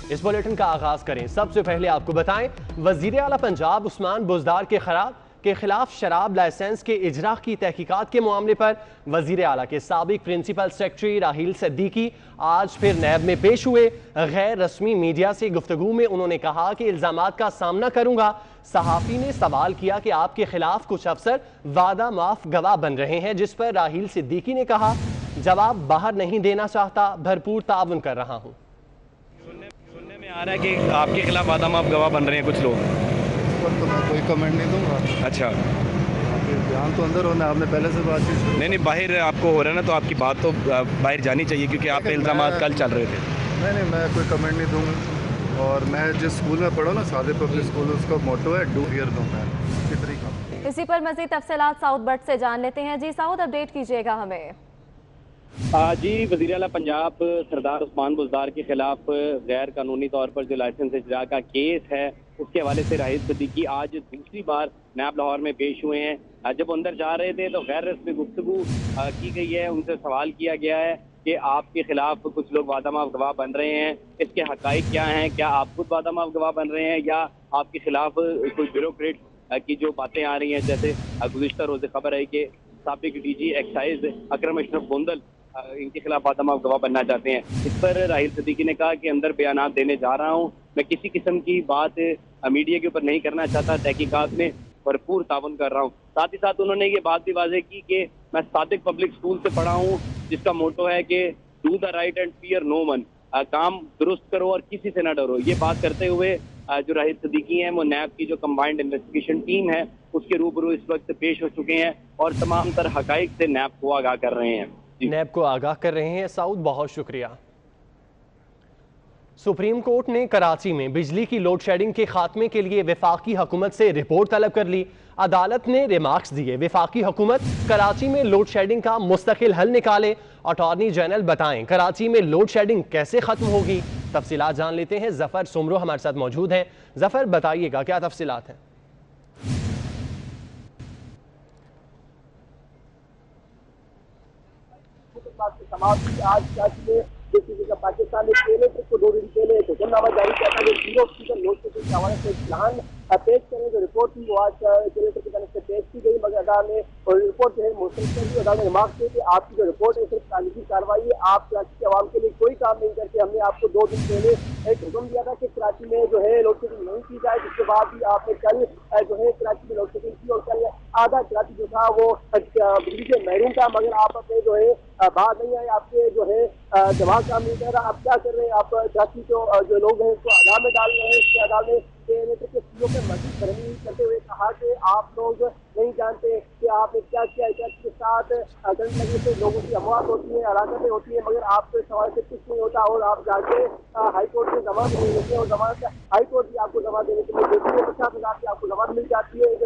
इस बुलेटिन का आगाज करें। सबसे पहले आपको बताएं, वजीर आला पंजाब उस्मान बुज़दार के खिलाफ शराब लाइसेंस के इजरा की तहकीकात के मामले पर वजीर आला के साबिक प्रिंसिपल सेक्रेटरी राहील सिद्दीकी आज फिर नैब में पेश हुए। गैर रस्मी मीडिया से गुफ्तगू में उन्होंने कहा कि इल्जामात का सामना करूंगा। सहाफ़ी ने सवाल किया कि आपके खिलाफ कुछ अफसर वादा माफ गवाह बन रहे हैं, जिस पर राहील सिद्दीकी ने कहा, जवाब बाहर नहीं देना चाहता, भरपूर ताउन कर रहा हूँ। सुनने में आ रहा है कि आपके खिलाफ वादा माफ गवाह बन रहे हैं कुछ लोग। तो मैं कोई कमेंट नहीं दूंगा। अच्छा, ध्यान तो अंदर होना, आपने पहले से बातचीत शुरू। नहीं बाहर आपको हो रहा है ना, तो आपकी बात तो बाहर जानी चाहिए, क्योंकि आप पे इल्जामात कल चल रहे थे। नहीं मैं कोई कमेंट नहीं दूंगा। और मैं जिस स्कूल में पढ़ा ना, सादिक पब्लिक स्कूल, उसका मोटो है डू हियर नो मैन, इसी तरीका। इसी पर मजीद तफसीलात साउद बट से जान लेते हैं। जी साउद, अपडेट कीजिएगा हमें। जी, वज़ीर आला पंजाब सरदार उस्मान बुज़दार के खिलाफ गैर कानूनी तौर पर जो लाइसेंस इजरा का केस है, उसके हवाले से राहील सिद्दीकी आज दूसरी बार नैब लाहौर में पेश हुए हैं। जब अंदर जा रहे थे तो गैर रस्मी गुफ्तगू की गई है, उनसे सवाल किया गया है कि आपके खिलाफ कुछ लोग वादा माफ गवाह बन रहे हैं, इसके हक़ाइक़ क्या हैं, क्या आप खुद वादा माफ गवाह बन रहे हैं या आपके खिलाफ कोई ब्यूरोक्रेट की जो बातें आ रही हैं। जैसे गुज़िश्ता रोज़ खबर है कि साबिक DG एक्साइज अकरम अशरफ गोंदल इनके खिलाफ वादा माफ गवाह बनना चाहते हैं। इस पर राहील सिद्दीकी ने कहा कि अंदर बयानात देने जा रहा हूँ, मैं किसी किस्म की बात मीडिया के ऊपर नहीं करना चाहता, तहकीकात में भरपूर ताउन कर रहा हूँ। साथ ही साथ उन्होंने ये बात भी वाज़ेह की कि मैं सादिक पब्लिक स्कूल से पढ़ा हूँ, जिसका मोटो है कि do the right and fear no one, काम दुरुस्त करो और किसी से ना डरो। ये बात करते हुए जो राहील सिद्दीकी हैं वो नैब की जो कंबाइंड इन्वेस्टिगेशन टीम है उसके रूबरू इस वक्त पेश हो चुके हैं और तमाम तर हक़ाइक़ से नैब को आगाह कर रहे हैं। नैब को आगाह कर रहे हैं। साउद, बहुत शुक्रिया। सुप्रीम कोर्ट ने कराची में बिजली की लोड शेडिंग के खात्मे के लिए वफाकी हुकूमत से रिपोर्ट तलब कर ली। अदालत ने रिमार्क्स दिए, वफाकी हुकूमत कराची में लोड शेडिंग का मुस्तकिल हल निकाले। अटॉर्नी जनरल बताएं कराची में लोड शेडिंग कैसे खत्म होगी। तफसीलात जान लेते हैं। जफर सुमरो हमारे साथ मौजूद हैं। जफर, बताइएगा क्या तफसीलात हैं। आज पाकिस्तान ने पहले को 2 दिन पहले एक हुक्मनामा जारी किया था जो 0% लोड शेडिंग के हवाले से प्लान पेश करें। जो रिपोर्ट थी वो आज कलेक्टर की तरफ से पेश की गई, मगर अदालत ने रिपोर्ट जो है मुस्तरद कर दी। अदालत ने रिमार्क किया कि आपकी जो रिपोर्ट है सिर्फ कानूनी कार्रवाई है, आप कराची के आवाम के लिए कोई काम नहीं करते। हमने आपको 2 दिन पहले एक हुक्म दिया था कि कराची में जो है लोड शेडिंग नहीं की जाए, जिसके बाद भी आपने कल जो है कराची में लोड शेडिंग की और कल आधा कराची जो था वो बिजली से महरूम था, मगर आप अपने जो है बाहर नहीं आए, आपके जो है दिमाग काम नहीं कर रहा। आप क्या कर रहे हैं, आप कराची जो लोग हैं उसको अदालत में डाल रहे हैं। इसके अदालत ने के चीजों पर मजीद भरनी करते हुए कहा कि आप लोग नहीं जानते कि आपने क्या किया। के साथ करंट लगने से लोगों की अमवात होती है, हलाकतें होती है, मगर आपके सवाल से कुछ नहीं होता और आप जाके हाई कोर्ट से जमानत नहीं देते हैं और जमानत हाई कोर्ट भी आपको जमानत देने के लिए देती है। 50,000 की आपको जमानत मिल जाती है एक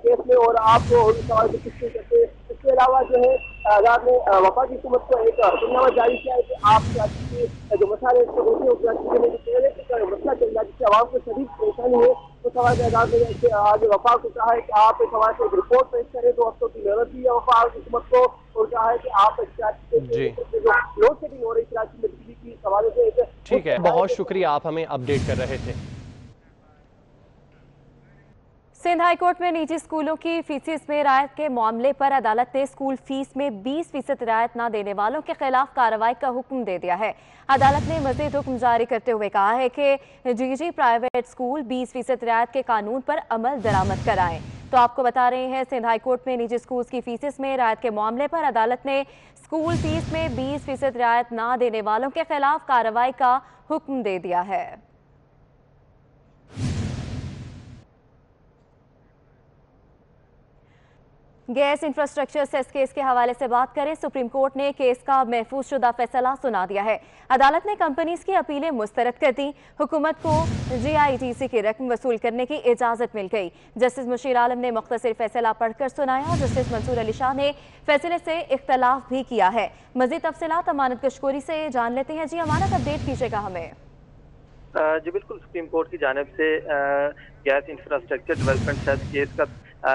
केस में और आपको सवाल से कुछ नहीं करते। इसके अलावा जो है अदालत ने वफाकी हुकूमत को एक हुक्मनामा जारी किया है कि आप कराची के जो मसाले इसको देखें और कराची में जो पहले का मसला चल रहा है जिससे आवाम को शदीद परेशानी है, उस सवाल में अदालत ने आज वफाक को कहा है कि आप इस सवाल से एक रिपोर्ट पेश करें। 2 हफ्तों की मेहनत दी है वफाक हुकूमत को और कहा है कि आप कराची के जो लोड शेडिंग हो रही कराची में बिजली की सवाल से एक। ठीक है, बहुत शुक्रिया, आप हमें अपडेट कर रहे थे। सिंध हाई कोर्ट में निजी स्कूलों की फीसिस में रियायत के मामले पर अदालत ने स्कूल फीस में 20% रियायत न देने वालों के खिलाफ कार्रवाई का हुक्म दे दिया है। अदालत ने मजीद हुक्म जारी करते हुए कहा है कि जीजी प्राइवेट स्कूल 20% रियायत के कानून पर अमल दरामद कराएं। तो आपको बता रहे हैं, सिंध हाई कोर्ट में निजी स्कूल की फीसिस में रियायत के मामले पर अदालत ने स्कूल फीस में 20% रियायत न देने वालों के खिलाफ कार्रवाई का हुक्म दे दिया है। गैस इंफ्रास्ट्रक्चर सेस केस के हवाले से बात करें। सुप्रीम कोर्ट ने केस का महफूज शुदा फैसला सुना दिया है। अदालत ने कंपनीज की अपीलें मुस्तरद कर दी। हुकूमत को GITC की रकम वसूल करने की इजाजत मिल गई। जस्टिस मुशीर आलम ने मुख्तसर फैसला पढ़कर सुनाया। जस्टिस मंसूर अली शाह ने फैसले से इख्तलाफ भी किया है। मजीद तफसीलात अमानत कशकोरी से जान लेते हैं। जी अमानत, अपडेट कीजिएगा हमें। जी बिल्कुल, सुप्रीम कोर्ट की जानिब से gas infrastructure development cess case का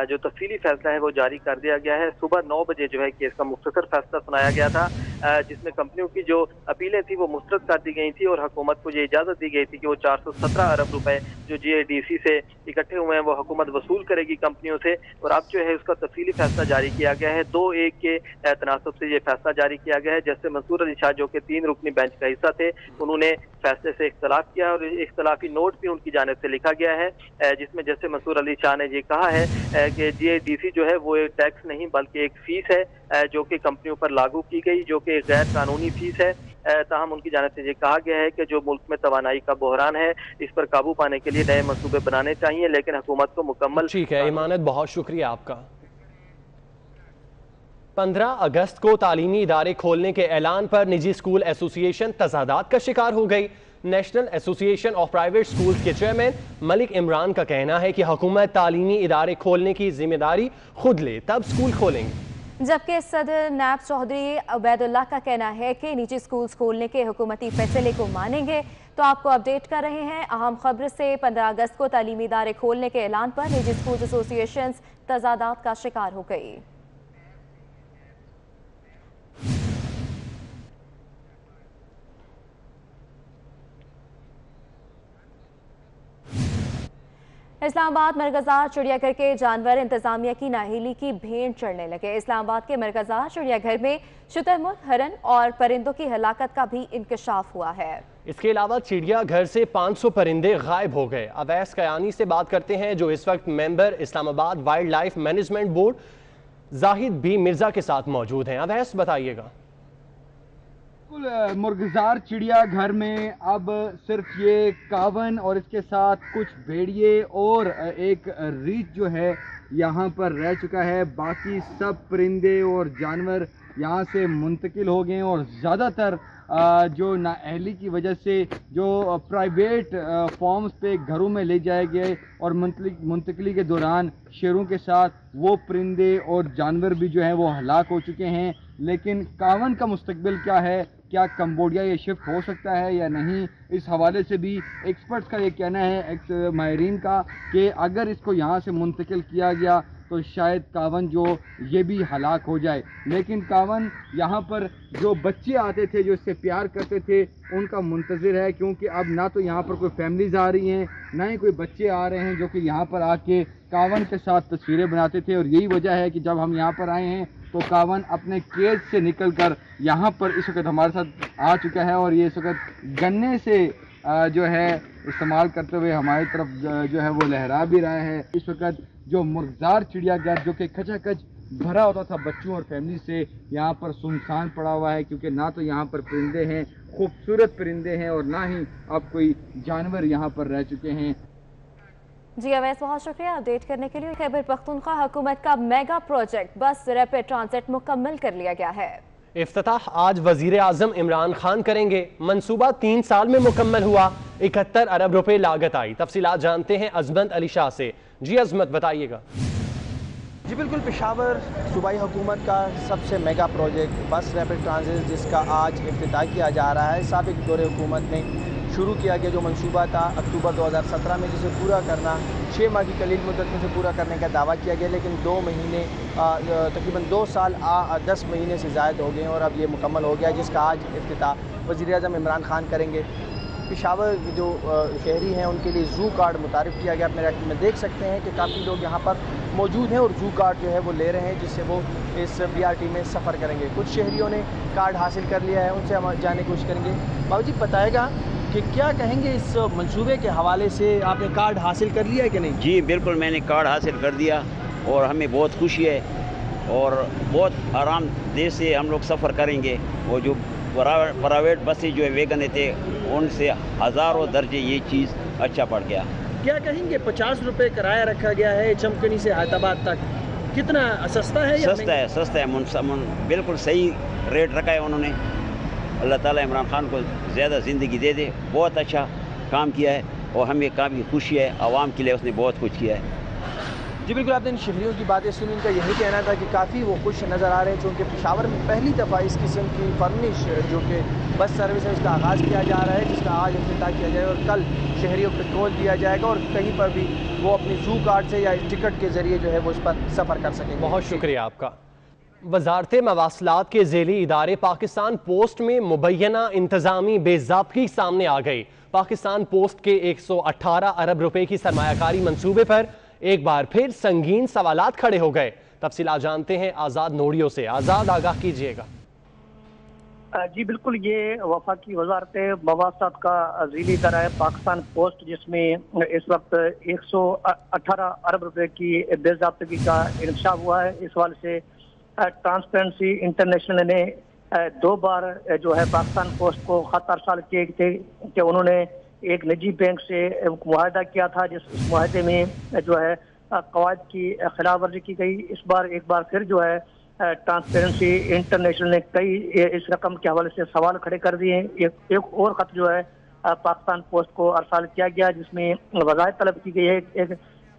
जो तफसीली फैसला है वो जारी कर दिया गया है। सुबह 9 बजे जो है केस का मुख्तसर फैसला सुनाया गया था। जिसमें कंपनियों की जो अपीलें थी वो मुस्तरद कर दी गई थी और हुकूमत को ये इजाज़त दी गई थी कि वो 417 अरब रुपए जो GADC से इकट्ठे हुए हैं वो हुकूमत वसूल करेगी कंपनियों से। और अब जो है उसका तफसीली फैसला जारी किया गया है। 2-1 के तनासब से ये फैसला जारी किया गया है। जैसे मंसूर अली शाह जो कि 3 रुकनी बेंच का हिस्सा थे, उन्होंने फैसले से इख्तलाफ किया और इख्तलाफी नोट भी उनकी जानिब से लिखा गया है, जिसमें जैसे मंसूर अली शाह ने ये कहा है कि GADC जो है वो एक टैक्स नहीं बल्कि एक फीस है जो कि कंपनियों पर लागू की गई, जो कि गैर कानूनी फीस है। ताहम उनकी जानिब से ये कहा गया है कि जो मुल्क में तवानाई का बहरान है इस पर काबू पाने के लिए नए मंसूबे बनाने चाहिए, लेकिन हुकूमत को मुकम्मल। ठीक है इमानत, बहुत शुक्रिया आपका। 15 अगस्त को तालीमी इदारे खोलने के ऐलान पर निजी स्कूल एसोसिएशन तजादात का शिकार हो गई। National association of private schools के चेयरमैन मलिक इमरान का कहना है कि हुकूमत तालीमी इदारे खोलने की जिम्मेदारी खुद ले तब स्कूल खोलेंगे, जबकि सदर नैब चौधरी उबैदुल्लाह का कहना है कि निजी स्कूल्स खोलने के हुकूमती फैसले को मानेंगे। तो आपको अपडेट कर रहे हैं अहम खबर से। 15 अगस्त को तालीमी इदारे खोलने के ऐलान पर निजी स्कूल एसोसिएशन तजादात का शिकार हो गई। इस्लामाबाद मरकज़ार चिड़ियाघर के जानवर इंतजामिया की नाहिली की भेंट चढ़ने लगे। इस्लामाबाद के मरकज़ार चिड़ियाघर में शुतुरमुर्ग, हरन और परिंदों की हलाकत का भी इंकशाफ हुआ है। इसके अलावा चिड़ियाघर से 500 परिंदे गायब हो गए। अवैस कयानी से बात करते हैं जो इस वक्त member Islamabad wild life management board Zahid B Mirza के साथ मौजूद हैं। अवैस बताइएगा। मुर्गजार चिड़ियाघर में अब सिर्फ ये कावन और इसके साथ कुछ भेड़िए और एक रीछ जो है यहाँ पर रह चुका है। बाकी सब परिंदे और जानवर यहाँ से मुंतकिल हो गए और ज़्यादातर जो नाअहली की वजह से जो प्राइवेट फॉर्म्स पे घरों में ले जाए गए और मुंतकली के दौरान शेरों के साथ वो परिंदे और जानवर भी जो हैं वो हलाक हो चुके हैं। लेकिन कावन का मुस्तकबिल क्या है, क्या कंबोडिया ये शिफ्ट हो सकता है या नहीं, इस हवाले से भी एक्सपर्ट्स का ये कहना है, माहिरीन का, कि अगर इसको यहाँ से मुंतकिल किया गया तो शायद कावन जो ये भी हलाक हो जाए। लेकिन कावन यहाँ पर जो बच्चे आते थे जो इससे प्यार करते थे उनका मुंतज़िर है, क्योंकि अब ना तो यहाँ पर कोई फैमिलीज़ आ रही हैं ना ही कोई बच्चे आ रहे हैं जो कि यहाँ पर आके कावन के साथ तस्वीरें बनाते थे। और यही वजह है कि जब हम यहाँ पर आए हैं तो कावन अपने केज से निकलकर यहाँ पर इस वक्त हमारे साथ आ चुका है और ये इस वक्त गन्ने से जो है इस्तेमाल करते हुए हमारी तरफ जो है वो लहरा भी रहा है। इस वक्त जो मुर्गजार चिड़ियाघर जो कि खचाखच भरा होता था बच्चों और फैमिली से, यहाँ पर सुनसान पड़ा हुआ है, क्योंकि ना तो यहाँ पर परिंदे हैं, खूबसूरत परिंदे हैं, और ना ही अब कोई जानवर यहाँ पर रह चुके हैं। जी अवैस, बहुत शुक्रिया अपडेट करने के लिए। खैबर पख्तूनख्वा हुकूमत का मेगा प्रोजेक्ट बस रैपिड ट्रांजिट मुकम्मल कर लिया गया है। इफ्तिताह आज वजीर आजम इमरान खान करेंगे। मंसूबा 3 साल में मुकम्मल हुआ। 71 अरब रुपए लागत आई। तफसीलात जानते हैं अजमत अली शाह से। जी अजमत बताइएगा। जी बिल्कुल, पेशावर सूबाई हुकूमत का सबसे मेगा प्रोजेक्ट बस रैपिड ट्रांजिट जिसका आज इफ्तिताह किया जा रहा है, साबिक दौरे हुकूमत में शुरू किया गया जो मंसूबा था अक्टूबर 2017 में, जिसे पूरा करना 6 माह की कलील मुद्दत में से पूरा करने का दावा किया गया, लेकिन 2 महीने तकरीबन 2 साल 10 महीने से ज़ायद हो गए और अब ये मुकम्मल हो गया, जिसका आज इफ्तिताह वज़ीर आज़म इमरान खान करेंगे। पेशावर जो शहरी हैं उनके लिए ज़ू कार्ड मुतारिफ़ किया गया। आप मेरे में देख सकते हैं कि काफ़ी लोग यहाँ पर मौजूद हैं और ज़ू कार्ड जो है वो ले रहे हैं, जिससे वो इस BRT में सफ़र करेंगे। कुछ शहरियों ने कार्ड हासिल कर लिया है, उनसे हम जानने की कोशिश करेंगे। बाबू जी बताएगा कि क्या कहेंगे इस मंसूबे के हवाले से, आपने कार्ड हासिल कर लिया है कि नहीं? जी बिल्कुल, मैंने कार्ड हासिल कर दिया और हमें बहुत खुशी है और बहुत आरामदेह से हम लोग सफ़र करेंगे। वो जो प्राइवेट बसें जो है वैगन थे उनसे हज़ारों दर्जे ये चीज़ अच्छा पड़ गया। क्या कहेंगे 50 रुपये किराया रखा गया है चमकनी से हैदराबाद तक, कितना सस्ता है? सस्ता है, बिल्कुल सही रेट रखा है उन्होंने। अल्लाह ताला इमरान खान को ज़्यादा ज़िंदगी दे दे, बहुत अच्छा काम किया है और हमें काफ़ी खुशी है, आवाम के लिए उसने बहुत कुछ किया है। जी बिल्कुल, आपने इन शहरियों की बातें सुनी, इनका यही कहना था कि काफ़ी वो खुश नज़र आ रहे हैं, चूँकि पेशावर में पहली दफ़ा इस किस्म की फर्निश जो कि बस सर्विस है उसका आगाज़ किया जा रहा है, जिसका आज इफ्तिताह किया जाएगा और कल शहरियों को पेट्रोल दिया जाएगा और कहीं पर भी वो अपनी ज़ू कार्ड से या टिकट के ज़रिए जो है वो उस पर सफ़र कर सकेंगे। बहुत शुक्रिया आपका। वजारत मवासलात के ज़ेली इदारे पाकिस्तान पोस्ट में मुबैना इंतजामी बेज़ाब्तगी सामने आ गई। पाकिस्तान पोस्ट के 118 अरब रुपए की सरमायाकारी मंसूबे पर एक बार फिर संगीन सवालात खड़े हो गए। तफसीलात जानते हैं आज़ाद नोड़ियों से। आज़ाद, आगाह कीजिएगा। जी बिल्कुल, ये वफाकी वजारत मवासलात का ज़ीली इदारा है पाकिस्तान पोस्ट, जिसमें इस वक्त 118 अरब रुपए की बेज़ाब्तगी का इंकशाफ हुआ है। इस हवाले से ट्रांसपेरेंसी इंटरनेशनल ने 2 बार जो है पाकिस्तान पोस्ट को खत अरसाल किए थे कि उन्होंने एक निजी बैंक से मुआहदा किया था, जिस मुआहदे में जो है कवायद की खिलाफ वर्जी की गई। इस बार एक बार फिर जो है ट्रांसपेरेंसी इंटरनेशनल ने कई इस रकम के हवाले से सवाल खड़े कर दिए। एक और खत जो है पाकिस्तान पोस्ट को अरसाल किया गया, जिसमें वज़ाहत तलब की गई है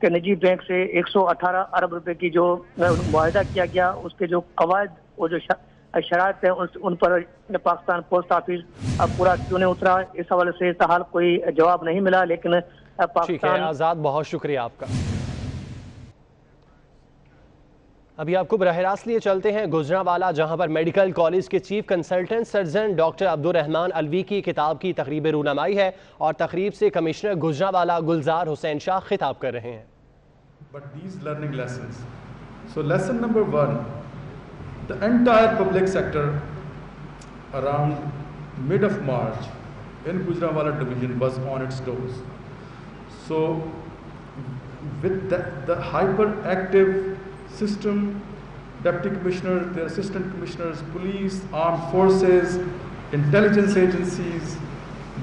कि निजी बैंक से 118 अरब रुपए की जो मुआहदा किया गया, उसके जो कवायद और जो शराइत हैं उन पर पाकिस्तान पोस्ट ऑफिस अब पूरा क्यों नहीं उतरा, इस हवाले से ताहाल कोई जवाब नहीं मिला। लेकिन पाकिस्तान। आज़ाद, बहुत शुक्रिया आपका। अभी आपको बराह रास्त लिए चलते हैं गुजरांवाला, जहां पर मेडिकल कॉलेज के chief consultant surgeon doctor Abdurrahman Alvi की किताब की तकरीब रूनमाई है और तकरीब से कमिश्नर गुजरांवाला गुलजार हुसैन शाह खिताब कर रहे हैं। But these learning lessons. So lesson number 1, the entire public sector around mid of March in Gujranwala division was on its toes. So with the hyperactive system, deputy commissioners, their assistant commissioners, police, armed forces, intelligence agencies,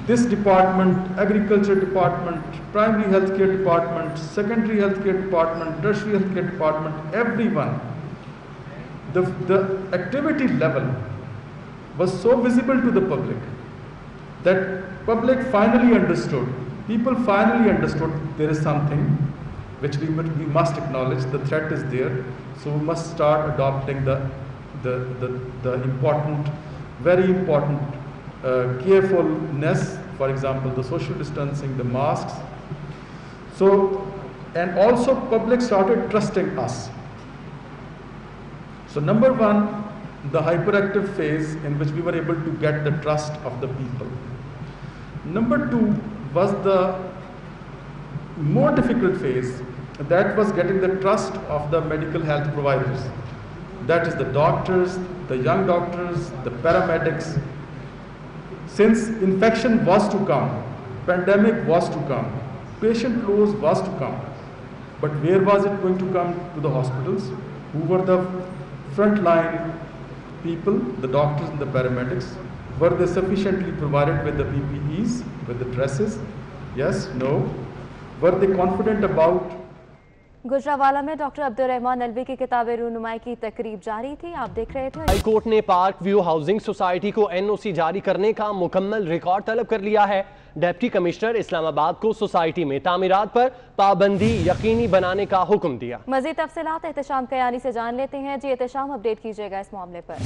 this department, agriculture department, primary healthcare department, secondary healthcare department, tertiary healthcare department, everyone, the activity level was so visible to the public that public finally understood, people finally understood there is something which we must acknowledge. The threat is there, so we must start adopting the important, very important carefulness. For example, the social distancing, the masks. So, and also public started trusting us. So number 1, the hyperactive phase in which we were able to get the trust of the people. Number 2 was the more difficult phase, that was getting the trust of the medical health providers. That is the doctors, the young doctors, the paramedics. Since infection was to come, pandemic was to come, patient loss was to come, but where was it going to come? To the hospitals. Who were the frontline people, the doctors and the paramedics? Were they sufficiently provided with the PPEs, with the dresses? Yes, no. Were they confident about? Gujranwala में doctor Abdurrahman Alvi की किताब रूनुमाई की तकरीब जारी थी, आप देख रहे थे। हाई कोर्ट ने पार्क व्यू हाउसिंग सोसाइटी को एनओसी जारी करने का मुकम्मल रिकॉर्ड तलब कर लिया है। डिप्टी कमिश्नर इस्लामाबाद को सोसाइटी में तामीरात पर पाबंदी यकीनी बनाने का हुक्म दिया। मजीद तफसीलात एहतशाम कयानी से जान लेते हैं। जी एहतशाम, अपडेट कीजिएगा इस मामले पर।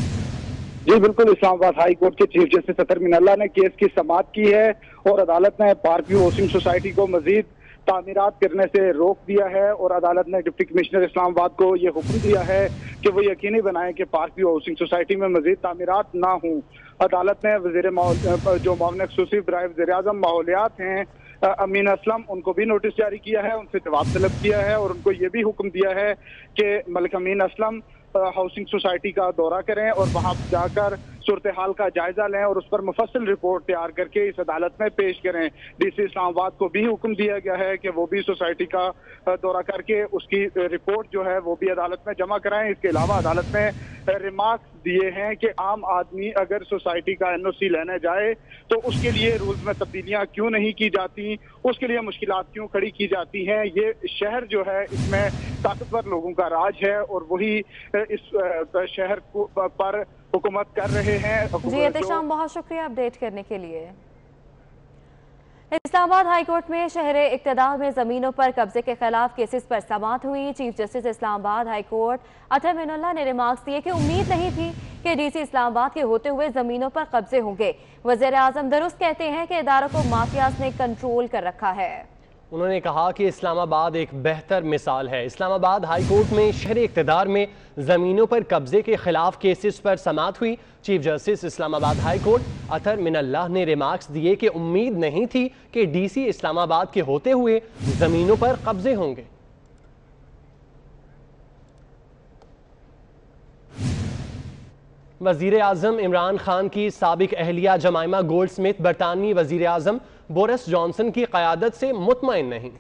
जी बिल्कुल, इस्लामाबाद हाई कोर्ट के चीफ जस्टिस अतर मिनल्ला ने केस की समाअत की है और अदालत ने पार्क व्यू हाउसिंग सोसाइटी को मजीद तामीरात करने से रोक दिया है और अदालत ने डिप्टी कमिश्नर इस्लामाबाद को ये हुक्म दिया है कि वो यकीनी बनाएं कि पार्क व्यू हाउसिंग सोसाइटी में मजीद तामीरात ना हों। अदालत ने वज़ीर जो मामले खुसूसी बराए वज़ीर-ए-आज़म माहौलियात हैं अमीन असलम, उनको भी नोटिस जारी किया है, उनसे जवाब तलब किया है और उनको ये भी हुक्म दिया है कि मलिक अमीन असलम हाउसिंग सोसाइटी का दौरा करें और वहां जाकर सूरत हाल का जायजा लें और उस पर मुफस्सिल रिपोर्ट तैयार करके इस अदालत में पेश करें। डीसी इस्लामाबाद को भी हुक्म दिया गया है कि वो भी सोसाइटी का दौरा करके उसकी रिपोर्ट जो है वो भी अदालत में जमा कराएं। इसके अलावा अदालत में रिमार्क्स दिए हैं कि आम आदमी अगर सोसाइटी का एनओसी लेने जाए तो उसके लिए रूल्स में तब्दीलियां क्यों नहीं की जाती, उसके लिए मुश्किलात क्यों खड़ी की जाती हैं। ये शहर जो है इसमें ताकतवर लोगों का राज है और वही इस शहर पर हुकूमत कर रहे हैं। जी एहतशाम, बहुत शुक्रिया अपडेट करने के लिए। इस्लामाबाद हाई कोर्ट में शहरे इक्तदार में जमीनों पर कब्जे के खिलाफ केसेस पर समाअत हुई। Chief justice Islamabad high court Athar Minallah ने रिमार्क्स दिए कि उम्मीद नहीं थी कि डीसी इस्लामाबाद के होते हुए जमीनों पर कब्जे होंगे। वज़ीर-ए-आज़म दुरुस्त कहते हैं कि इदारों को माफियाज ने कंट्रोल कर रखा है। انہوں نے کہا کہ اسلام آباد ایک بہتر مثال ہے. اسلام آباد ہائی کورٹ میں شہر اقتدار میں زمینوں پر قبضے کے خلاف کیسز پر سماعت ہوئی. چیف جسٹس اسلام آباد ہائی کورٹ اطہر من اللہ نے ریمارکس دیے کہ امید نہیں تھی کہ ڈی سی اسلام آباد کے ہوتے ہوئے زمینوں پر قبضے ہوں گے. وزیر اعظم عمران خان کی سابق اہلیہ جمائمہ گولڈ سمتھ برطانوی وزیر اعظم بورس جانسن کی قیادت سے مطمئن نہیں.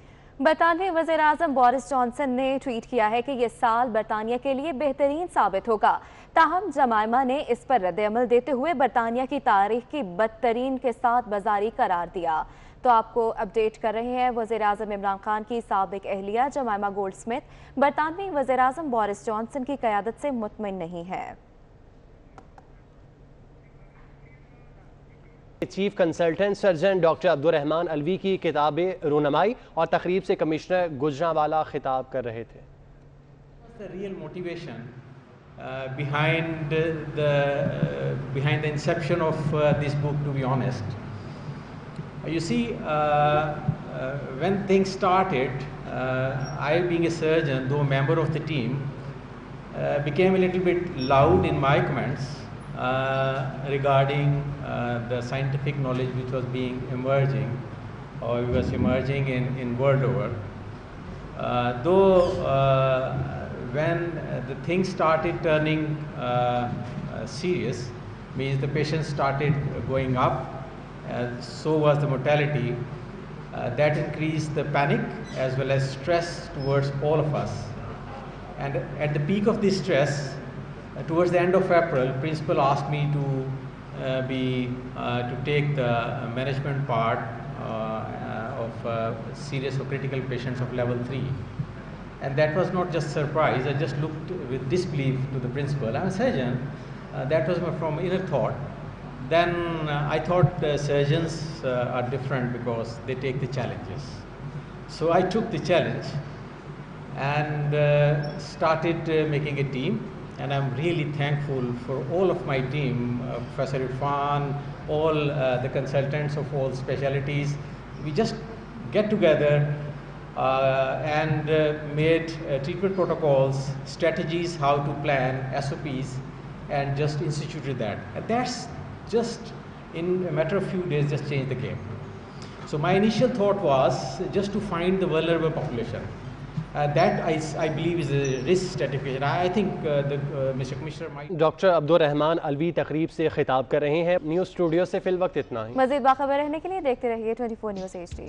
برطانوی وزیر اعظم بورس جانسن نے ٹویٹ کیا ہے کہ یہ سال برطانیہ کے لیے بہترین ثابت ہوگا. تاہم جمائمہ نے اس پر رد عمل دیتے ہوئے برطانیہ کی تاریخ کی بدترین کے ساتھ بازاری قرار دیا. تو آپ کو اپڈیٹ کر رہے ہیں وزیر اعظم عمران خان کی سابق اہلیہ جمائمہ گولڈ سمتھ برطانوی وزیر اعظم بورس جانسن کی قیادت سے مطمئن نہیں ہے. Chief consultant surgeon doctor Abdul Rahman Alvi کی کتاب رونمائی اور تقریب سے کمشنر گجرانوالہ خطاب کر رہے تھے. The real motivation behind the inception of this book, to be honest. You see, when things started, I being a surgeon, though a member of the team, became a little bit loud in my comments regarding the scientific knowledge which was emerging in world over. When the things started turning serious, means the patients started going up, so was the mortality. That increased the panic as well as stress towards all of us. And at the peak of this stress, towards the end of April, principal asked me to take the management part of serious or critical patients of level 3. And that was not just surprise. I just looked with disbelief to the principal. I'm a surgeon. That was from inner thought. Then I thought the surgeons are different because they take the challenges. So I took the challenge and started making a team. And I'm really thankful for all of my team, Professor Irfan, all the consultants of all specialties. We just get together and made treatment protocols, strategies, how to plan, SOPs, and just instituted that. And that's just in a matter of few days just changed the game. So my initial thought was just to find the vulnerable population. That I believe is a risk stratification. I think Mr. Commissioner might. Doctor Abdul Rahman Alvi تقریب سے خطاب کر رہے ہیں. News studio سے فی الوقت اتنا ہی. مزید باخبر رہنے کے لیے دیکھتے رہیے 24 نیوز HD.